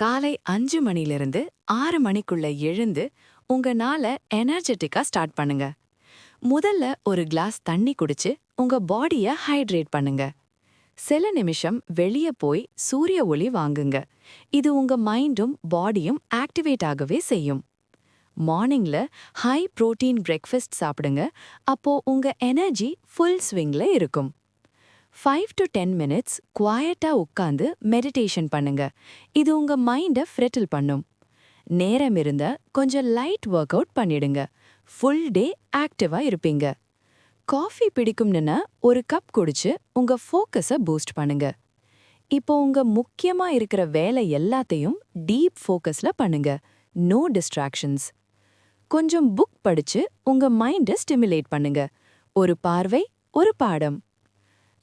காலை 5 மணிலிருந்து 6 மணிக்குள்ள எழுந்து உங்க நாளை எனர்ஜெட்டிக்கா ஸ்டார்ட் பண்ணுங்க. முதல்ல ஒரு கிளாஸ் தண்ணி குடிச்சு உங்க பாடிய ஹைட்ரேட் பண்ணுங்க. சில நிமிஷம் வெளிய போய் சூரிய ஒளி வாங்குங்க. இது உங்க மைண்டும் பாடியும் ஆக்டிவேட் ஆகவே செய்யும். மார்னிங்ல ஹை புரோட்டீன் பிரேக்ஃபாஸ்ட் சாப்பிடுங்க. அப்போ உங்க எனர்ஜி ஃபுல் ஸ்விங்ல இருக்கும். 5 to 10 மினிட்ஸ் குவாய்ட்டா உட்கார்ந்து மெடிடேஷன் பண்ணுங்க. இது உங்க மைண்டை ஃப்ரெட்டில் பண்ணும். நேரம் இருந்தா கொஞ்சம் லைட் ஒர்க் அவுட் பண்ணிடுங்க. ஃபுல் டே ஆக்டிவா இருப்பீங்க. காஃபி பிடிக்கும்னுனா ஒரு கப் குடிச்சு உங்க ஃபோக்கஸை பூஸ்ட் பண்ணுங்க. இப்போ உங்க முக்கியமா இருக்கிற வேலை எல்லாத்தையும் டீப் ஃபோக்கஸ்ல பண்ணுங்க. No distractions. கொஞ்சம் புக் படிச்சு உங்க மைண்டை ஸ்டிமுலேட் பண்ணுங்க. ஒரு பார்வை, ஒரு பாடம்.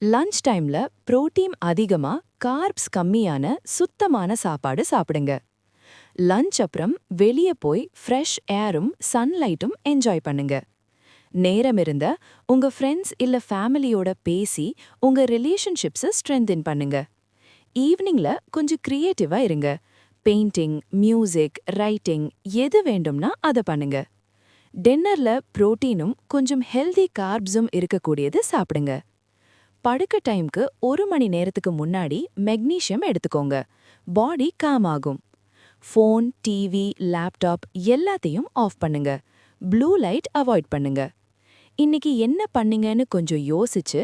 லஞ்ச் டைம்ல புரோட்டீன் அதிகமா, கார்ப்ஸ் கம்மியான சுத்தமான சாப்பாடு சாப்பிடுங்க. லஞ்ச் அப்புறம் வெளியே போய் ஃப்ரெஷ் ஏரும் சன்லைட்டும் என்ஜாய் பண்ணுங்க. நேரம் இருந்த உங்க ஃப்ரெண்ட்ஸ் இல்ல ஃபேமிலியோட பேசி உங்க ரிலேஷன்ஷிப்ஸை ஸ்ட்ரென்தன் பண்ணுங்க. ஈவினிங்ல கொஞ்சம் கிரியேட்டிவா இருங்க. பெயிண்டிங், மியூசிக், ரைட்டிங் எது வேண்டும்னா அதை பண்ணுங்க. டின்னர்ல புரோட்டீனும் கொஞ்சம் ஹெல்தி கார்ப்ஸும் இருக்கக்கூடியது சாப்பிடுங்க. படுக்க டைம்க்கு 1 மணி நேரத்துக்கு முன்னாடி மெக்னீசியம் எடுத்துக்கோங்க. பாடி காம் ஆகும். ஃபோன், டிவி, லேப்டாப் எல்லாத்தையும் ஆஃப் பண்ணுங்க. ப்ளூ லைட் அவாய்ட் பண்ணுங்க. இன்னைக்கு என்ன பண்ணீங்கன்னு கொஞ்சம் யோசிச்சு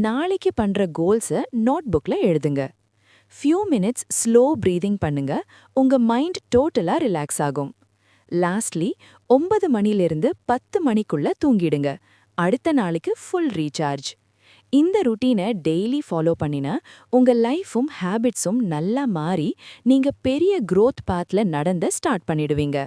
நாளைக்கு பண்ற கோல்ஸை நோட்புக்ல எழுதுங்க. ஃபியூ மினிட்ஸ் ஸ்லோ பிரீதிங் பண்ணுங்க. உங்க மைண்ட் டோட்டலா ரிலாக்ஸ் ஆகும். லாஸ்ட்லி 9 மணிலிருந்து 10 மணிக்குள்ள தூங்கிடுங்க. அடுத்த நாளைக்கு ஃபுல் ரீசார்ஜ். இந்த ருட்டீனை டெய்லி ஃபாலோ பண்ணினா உங்க லைஃபும் ஹேபிட்ஸும் நல்லா மாறி நீங்க பெரிய growth பாத்ல நடந்த ஸ்டார்ட் பண்ணிடுவீங்க.